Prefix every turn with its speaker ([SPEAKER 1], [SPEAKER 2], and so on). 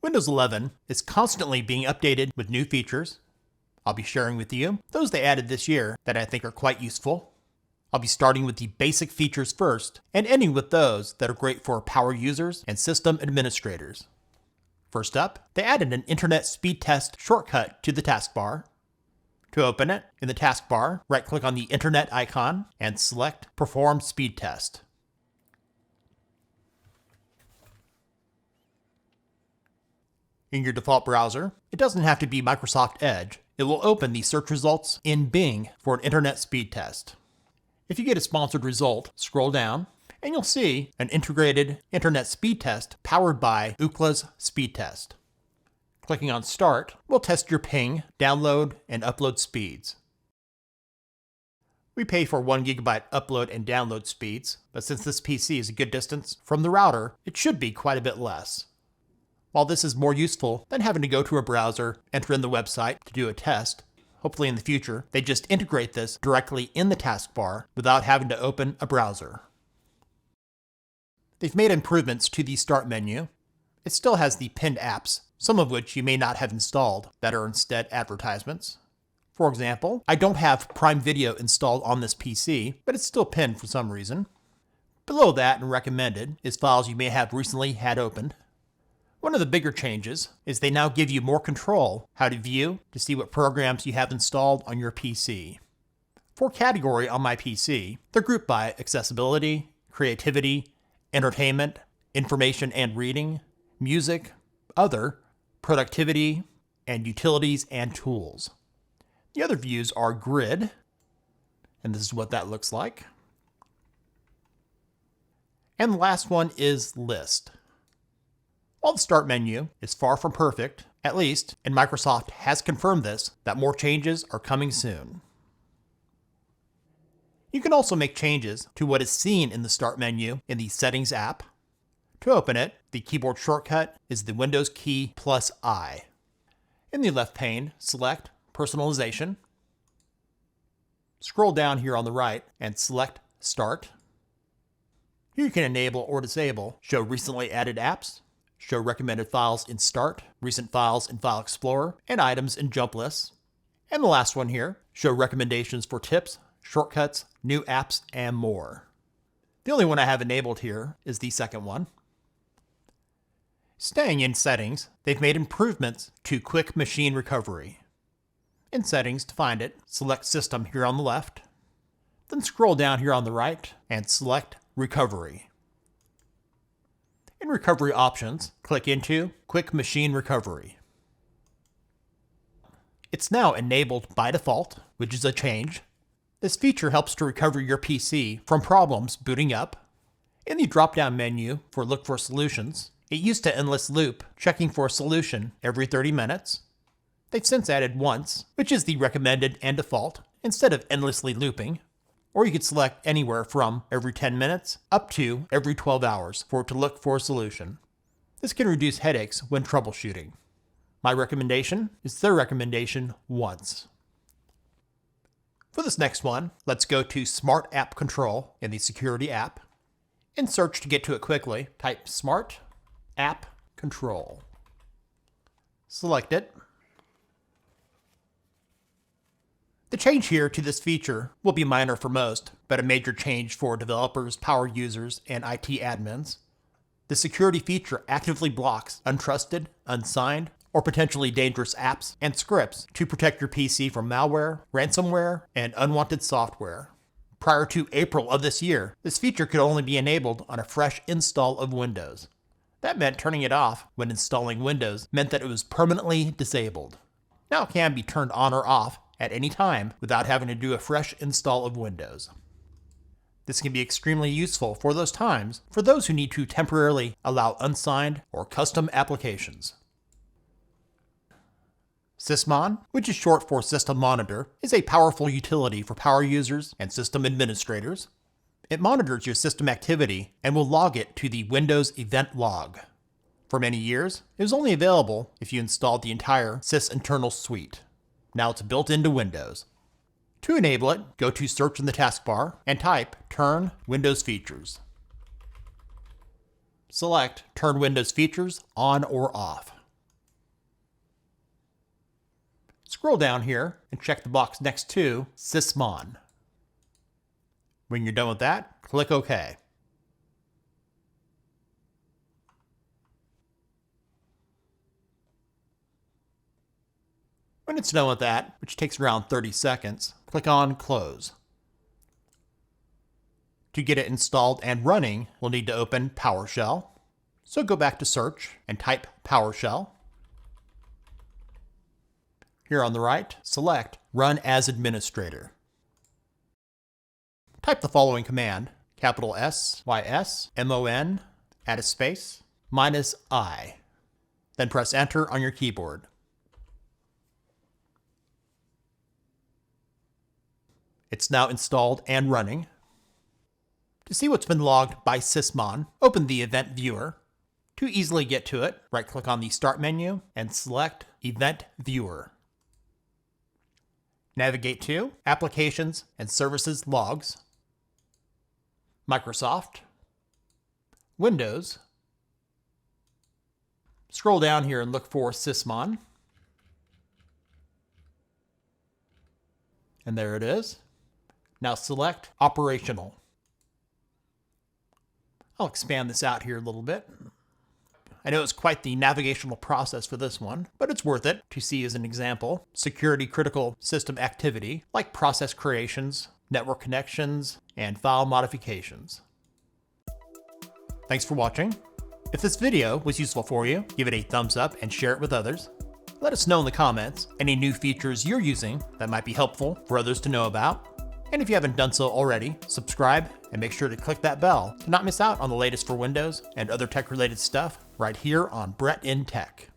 [SPEAKER 1] Windows 11 is constantly being updated with new features. I'll be sharing with you those they added this year that I think are quite useful. I'll be starting with the basic features first and ending with those that are great for power users and system administrators. First up, they added an internet speed test shortcut to the taskbar. To open it, in the taskbar, right-click on the internet icon and select Perform Speed Test. In your default browser, it doesn't have to be Microsoft Edge. It will open the search results in Bing for an internet speed test. If you get a sponsored result, scroll down, and you'll see an integrated internet speed test powered by Ookla's speed test. Clicking on Start will test your ping, download, and upload speeds. We pay for 1 GB upload and download speeds, but since this PC is a good distance from the router, it should be quite a bit less. While this is more useful than having to go to a browser, enter in the website to do a test, hopefully in the future, they just integrate this directly in the taskbar without having to open a browser. They've made improvements to the Start menu. It still has the pinned apps, some of which you may not have installed, that are instead advertisements. For example, I don't have Prime Video installed on this PC, but it's still pinned for some reason. Below that and recommended is files you may have recently had opened. One of the bigger changes is they now give you more control how to view to see what programs you have installed on your PC. For category on my PC, they're grouped by accessibility, creativity, entertainment, information and reading, music, other, productivity, and utilities and tools. The other views are grid, and this is what that looks like. And the last one is list. While the Start menu is far from perfect, at least, and Microsoft has confirmed this, that more changes are coming soon. You can also make changes to what is seen in the Start menu in the Settings app. To open it, the keyboard shortcut is the Windows key plus I. In the left pane, select Personalization. Scroll down here on the right and select Start. Here you can enable or disable Show Recently Added Apps, Show Recommended Files in Start, Recent Files in File Explorer, and Items in Jump Lists. And the last one here, Show Recommendations for Tips, Shortcuts, New Apps, and more. The only one I have enabled here is the second one. Staying in Settings, they've made improvements to Quick Machine Recovery. In Settings, to find it, select System here on the left, then scroll down here on the right and select Recovery. In Recovery Options, click into Quick Machine Recovery. It's now enabled by default, which is a change. This feature helps to recover your PC from problems booting up. In the drop-down menu for Look for Solutions, it used to endless loop, checking for a solution every 30 minutes. They've since added once, which is the recommended and default, instead of endlessly looping. Or you could select anywhere from every 10 minutes up to every 12 hours for it to look for a solution. This can reduce headaches when troubleshooting. My recommendation is their recommendation once. For this next one, let's go to Smart App Control in the Security app. In search to get to it quickly, type Smart App Control. Select it. The change here to this feature will be minor for most, but a major change for developers, power users, and IT admins. The security feature actively blocks untrusted, unsigned, or potentially dangerous apps and scripts to protect your PC from malware, ransomware, and unwanted software. Prior to April of this year, this feature could only be enabled on a fresh install of Windows. That meant turning it off when installing Windows meant that it was permanently disabled. Now it can be turned on or off at any time without having to do a fresh install of Windows. This can be extremely useful for those times for those who need to temporarily allow unsigned or custom applications. Sysmon, which is short for System Monitor, is a powerful utility for power users and system administrators. It monitors your system activity and will log it to the Windows Event Log. For many years, it was only available if you installed the entire Sysinternal suite. Now it's built into Windows. To enable it, go to Search in the taskbar and type Turn Windows Features. Select Turn Windows Features on or off. Scroll down here and check the box next to Sysmon. When you're done with that, click OK. When it's done with that, which takes around 30 seconds, click on Close. To get it installed and running, we'll need to open PowerShell. So go back to Search and type PowerShell. Here on the right, select Run as Administrator. Type the following command, capital SYSMON, add a space, -I. Then press Enter on your keyboard. It's now installed and running. To see what's been logged by Sysmon, open the Event Viewer. To easily get to it, right-click on the Start menu and select Event Viewer. Navigate to Applications and Services Logs, Microsoft, Windows. Scroll down here and look for Sysmon. And there it is. Now select Operational. I'll expand this out here a little bit. I know it's quite the navigational process for this one, but it's worth it to see as an example security critical system activity like process creations, network connections, and file modifications. Thanks for watching. If this video was useful for you, give it a thumbs up and share it with others. Let us know in the comments any new features you're using that might be helpful for others to know about. And if you haven't done so already, subscribe and make sure to click that bell to not miss out on the latest for Windows and other tech-related stuff right here on Brett in Tech.